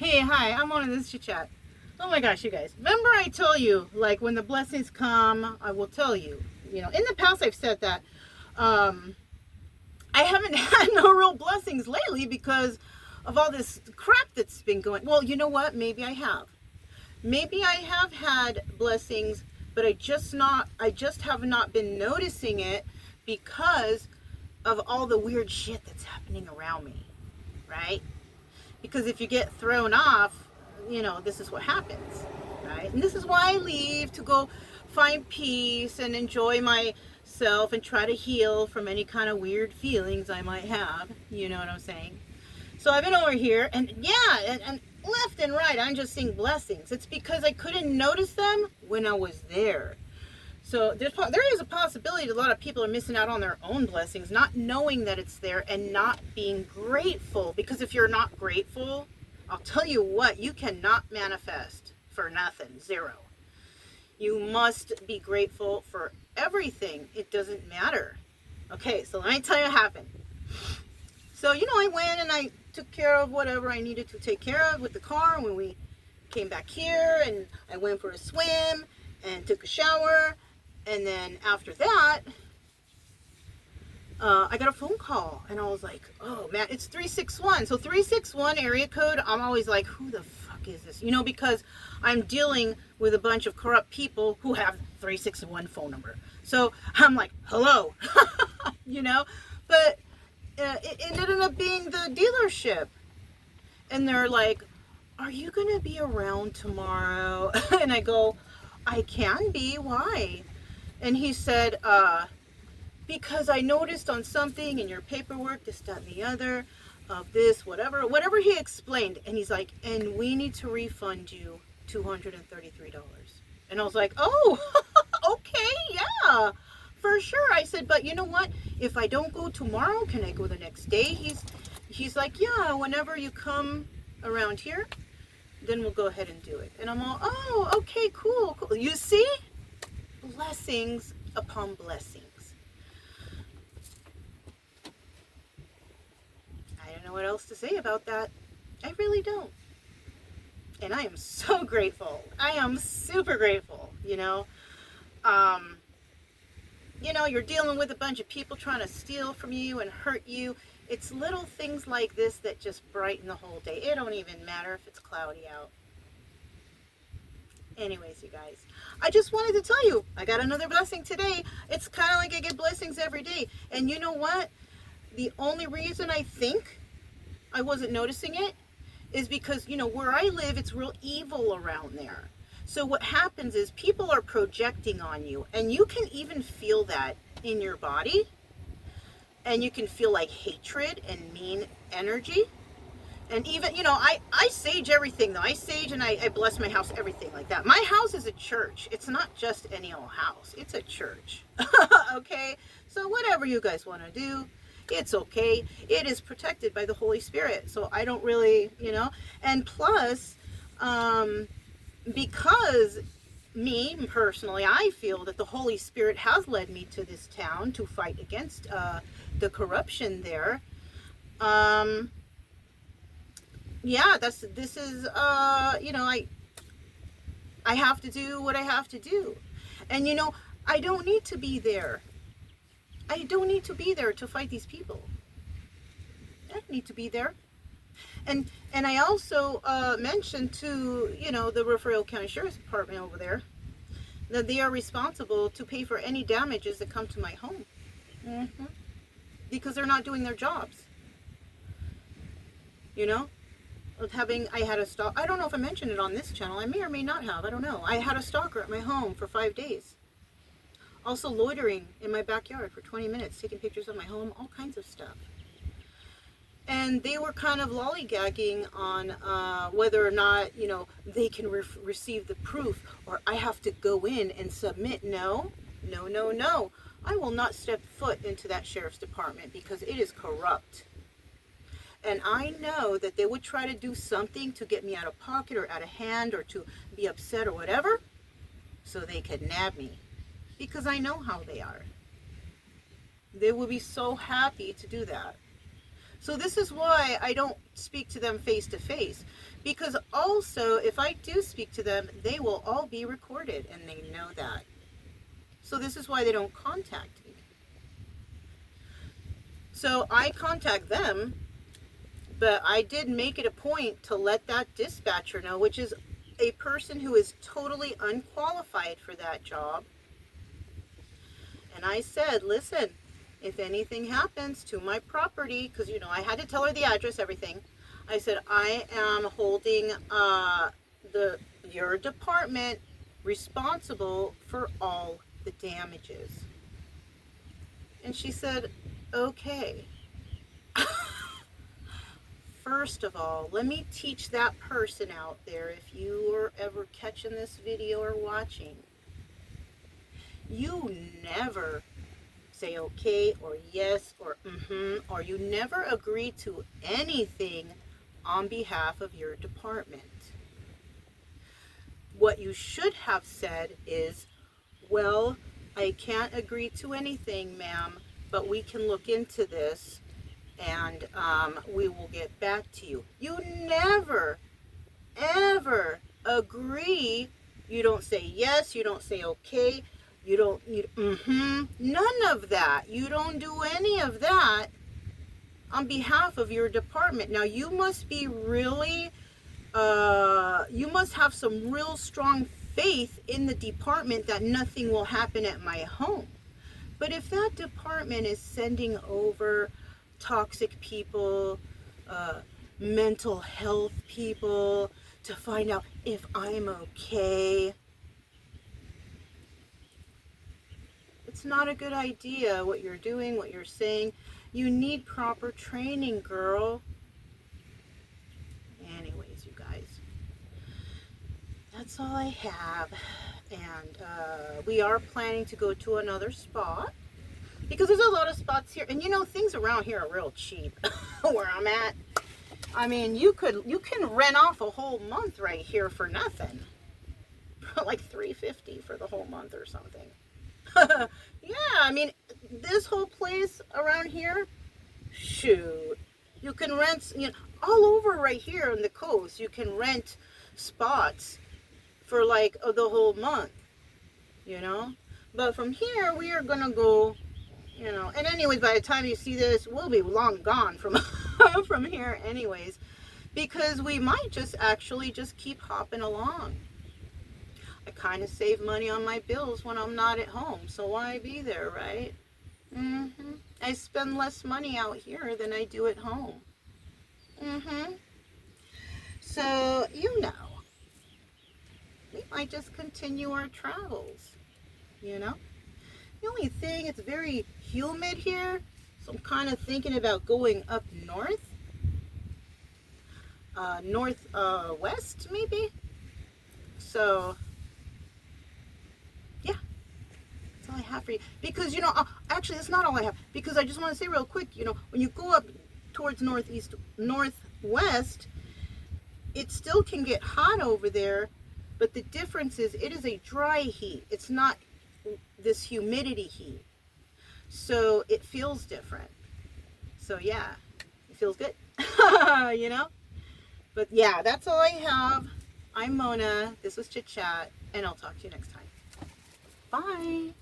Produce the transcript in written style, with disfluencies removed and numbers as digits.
Hey, hi, I'm on this Chit Chat. Oh my gosh, you guys. Remember I told you, like, when the blessings come, I will tell you. You know, in the past I've said that I haven't had no real blessings lately because of all this crap that's been going. Well, you know what? Maybe I have. Maybe I have had blessings, but I just have not been noticing it because of all the weird shit that's happening around me, right? Because if you get thrown off, you know, this is what happens, right? And this is why I leave, to go find peace and enjoy myself and try to heal from any kind of weird feelings I might have. You know what I'm saying? So I've been over here, and yeah, and left and right, I'm just seeing blessings. It's because I couldn't notice them when I was there. So there is a possibility that a lot of people are missing out on their own blessings, not knowing that it's there and not being grateful. Because if you're not grateful, I'll tell you what, you cannot manifest for nothing, zero. You must be grateful for everything. It doesn't matter. Okay, so let me tell you what happened. So, you know, I went and I took care of whatever I needed to take care of with the car when we came back here, and I went for a swim and took a shower. And then after that, I got a phone call, and I was like, oh man, it's 361. So 361 area code, I'm always like, who the fuck is this? You know, because I'm dealing with a bunch of corrupt people who have 361 phone number. So I'm like, hello, you know, but it ended up being the dealership. And they're like, are you going to be around tomorrow? And I go, I can be. Why? And he said, because I noticed on something in your paperwork, this, that, and the other, of this, whatever he explained. And he's like, and we need to refund you $233. And I was like, oh, okay, yeah, for sure. I said, but you know what? If I don't go tomorrow, can I go the next day? He's like, yeah, whenever you come around here, then we'll go ahead and do it. And I'm all, oh, okay, cool. You see? Blessings upon blessings. I don't know what else to say about that. I really don't. And I am so grateful. I am super grateful, you know. You know, you're dealing with a bunch of people trying to steal from you and hurt you. It's little things like this that just brighten the whole day. It don't even matter if it's cloudy out. Anyways, you guys, I just wanted to tell you, I got another blessing today. It's kind of like I get blessings every day. And you know what? The only reason I think I wasn't noticing it is because, you know, where I live, it's real evil around there. So what happens is people are projecting on you, and you can even feel that in your body. And you can feel like hatred and mean energy. And even, you know, I sage everything, though. I sage and I bless my house, everything like that. My house is a church. It's not just any old house. It's a church. Okay? So whatever you guys want to do, it's okay. It is protected by the Holy Spirit. So I don't really, you know. And plus, because me, personally, I feel that the Holy Spirit has led me to this town to fight against the corruption there. Yeah, this is, you know, I have to do what I have to do. And, you know, I don't need to be there. I don't need to be there to fight these people. I don't need to be there. And I also mentioned to, you know, the Rafael County Sheriff's Department over there that they are responsible to pay for any damages that come to my home. Because they're not doing their jobs. You know? I had a stalker. I don't know if I mentioned it on this channel. I may or may not have. I don't know. I had a stalker at my home for 5 days. Also loitering in my backyard for 20 minutes, taking pictures of my home, all kinds of stuff. And they were kind of lollygagging on whether or not, you know, they can receive the proof, or I have to go in and submit. No. I will not step foot into that sheriff's department because it is corrupt. And I know that they would try to do something to get me out of pocket or out of hand or to be upset or whatever, so they could nab me. Because I know how they are. They would be so happy to do that. So this is why I don't speak to them face to face. Because also, if I do speak to them, they will all be recorded, and they know that. So this is why they don't contact me. So I contact them, but I did make it a point to let that dispatcher know, which is a person who is totally unqualified for that job. And I said, listen, if anything happens to my property, because, you know, I had to tell her the address, everything. I said, I am holding your department responsible for all the damages. And she said, okay. First of all, let me teach that person out there, if you are ever catching this video or watching, you never say okay or yes or or you never agree to anything on behalf of your department. What you should have said is, well, I can't agree to anything, ma'am, but we can look into this and we will get back to you. You never, ever agree. You don't say yes, you don't say okay, you don't, none of that. You don't do any of that on behalf of your department. Now, you must be really, you must have some real strong faith in the department that nothing will happen at my home. But if that department is sending over toxic people, mental health people to find out if I'm okay, it's not a good idea what you're doing, what you're saying. You need proper training, girl. Anyways, you guys, that's all I have. And we are planning to go to another spot, because there's a lot of spots here, and you know, things around here are real cheap where I'm at. I mean, you can rent off a whole month right here for nothing. Like $350 for the whole month or something. Yeah, I mean, this whole place around here, shoot, you can rent, you know, all over right here on the coast, you can rent spots for like the whole month, you know. But from here, we are gonna go, you know, and anyways, by the time you see this, we'll be long gone from from here anyways, because we might just actually just keep hopping along. I kind of save money on my bills when I'm not at home, so why be there, right? I spend less money out here than I do at home. So, you know, we might just continue our travels, you know. The only thing, it's very humid here, so I'm kind of thinking about going up north, west maybe. So yeah, that's all I have for you. Because, you know, actually that's not all I have, because I just want to say real quick, you know, when you go up towards northwest, it still can get hot over there, but the difference is it is a dry heat. It's not this humidity heat, so it feels different. So yeah, it feels good. You know. But yeah, that's all I have. I'm Mona, this was Chit Chat, and I'll talk to you next time. Bye.